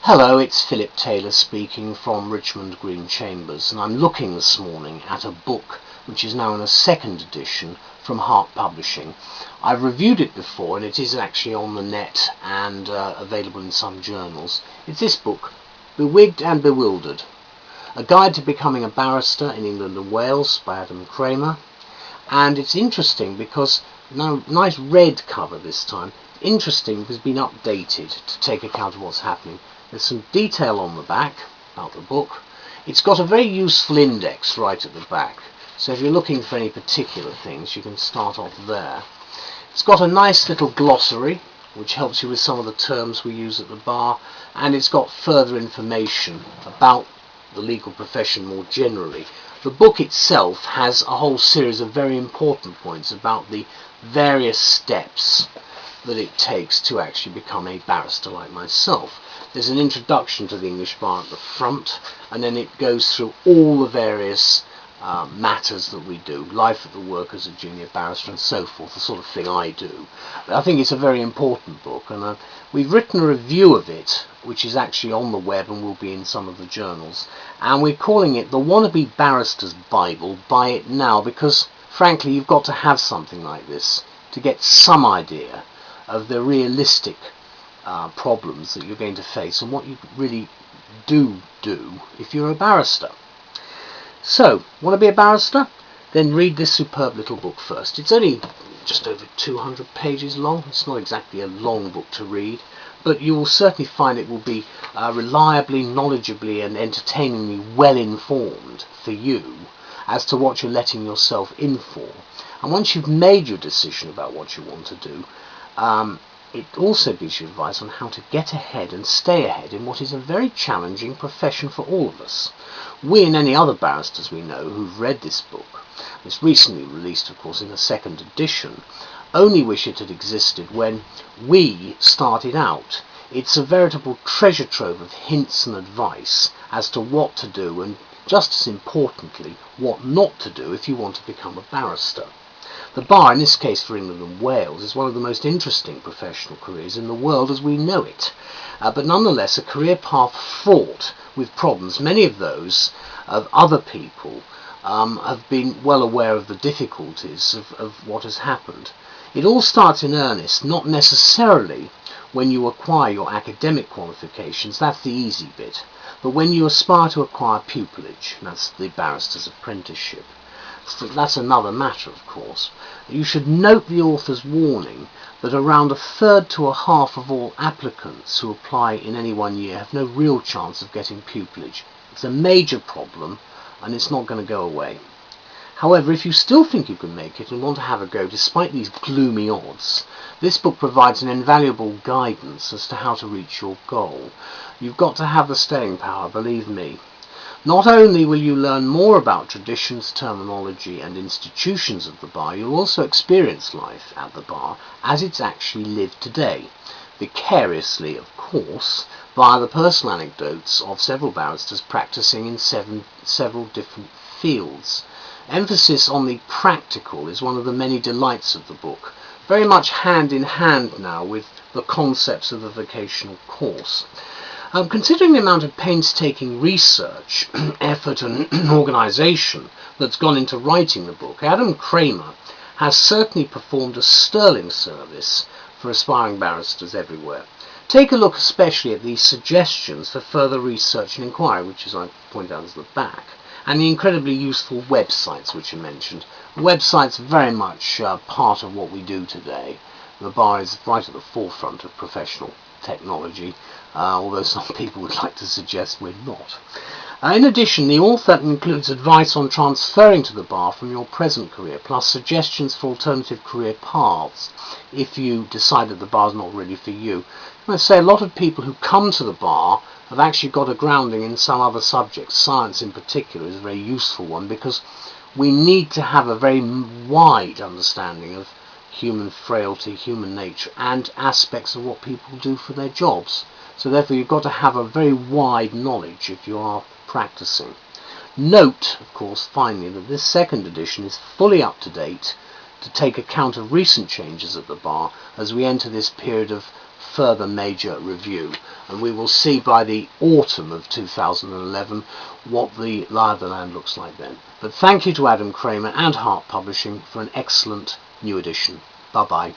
Hello, it's Phillip Taylor speaking from Richmond Green Chambers, and I'm looking this morning at a book which is now in a second edition from Hart Publishing. I've reviewed it before and it is actually on the net and available in some journals. It's this book, Bewigged and Bewildered, A Guide to Becoming a Barrister in England and Wales by Adam Kramer. And it's interesting because, now nice red cover this time, interesting because it's been updated to take account of what's happening. There's some detail on the back about the book. It's got a very useful index right at the back, so if you're looking for any particular things you can start off there. It's got a nice little glossary which helps you with some of the terms we use at the bar, and it's got further information about the legal profession more generally. The book itself has a whole series of very important points about the various steps that it takes to actually become a barrister like myself. There's an introduction to the English bar at the front, and then it goes through all the various matters that we do, life at the work as a junior barrister and so forth, the sort of thing I do. But I think it's a very important book, and we've written a review of it which is actually on the web and will be in some of the journals, and we're calling it the Wannabe Barrister's Bible. Buy it now, because frankly you've got to have something like this to get some idea of the realistic problems that you're going to face and what you really do if you're a barrister. So, want to be a barrister? Then read this superb little book first. It's only just over 200 pages long. It's not exactly a long book to read, but you will certainly find it will be reliably, knowledgeably and entertainingly well informed for you as to what you're letting yourself in for. And once you've made your decision about what you want to do, it also gives you advice on how to get ahead and stay ahead in what is a very challenging profession for all of us. We and any other barristers we know who've read this book, it's recently released of course in the second edition, only wish it had existed when we started out. It's a veritable treasure trove of hints and advice as to what to do, and just as importantly, what not to do if you want to become a barrister. The bar, in this case for England and Wales, is one of the most interesting professional careers in the world as we know it, but nonetheless a career path fraught with problems. Many of those of other people have been well aware of the difficulties of what has happened. It all starts in earnest, not necessarily when you acquire your academic qualifications, that's the easy bit, but when you aspire to acquire pupillage, that's the barrister's apprenticeship. So that's another matter, of course. You should note the author's warning that around a third to a half of all applicants who apply in any 1 year have no real chance of getting pupillage. It's a major problem and it's not going to go away. However, if you still think you can make it and want to have a go despite these gloomy odds, this book provides an invaluable guidance as to how to reach your goal. You've got to have the staying power, believe me. Not only will you learn more about traditions, terminology and institutions of the bar, you'll also experience life at the bar as it's actually lived today, vicariously of course, via the personal anecdotes of several barristers practicing in several different fields. Emphasis on the practical is one of the many delights of the book, very much hand in hand now with the concepts of the vocational course. Considering the amount of painstaking research, effort and organisation that's gone into writing the book, Adam Kramer has certainly performed a sterling service for aspiring barristers everywhere. Take a look especially at these suggestions for further research and inquiry, which as I point out is the back, and the incredibly useful websites which are mentioned. Websites very much part of what we do today. The bar is right at the forefront of professional technology, although some people would like to suggest we're not. In addition, the author includes advice on transferring to the bar from your present career, plus suggestions for alternative career paths if you decide that the bar is not really for you. I must say a lot of people who come to the bar have actually got a grounding in some other subjects. Science in particular is a very useful one, because we need to have a very wide understanding of human frailty, human nature, and aspects of what people do for their jobs. So therefore you've got to have a very wide knowledge if you are practicing. Note, of course, finally, that this second edition is fully up to date to take account of recent changes at the bar as we enter this period of further major review, and we will see by the autumn of 2011 what the lie of the land looks like then. But thank you to Adam Kramer and Hart Publishing for an excellent new edition. Bye bye.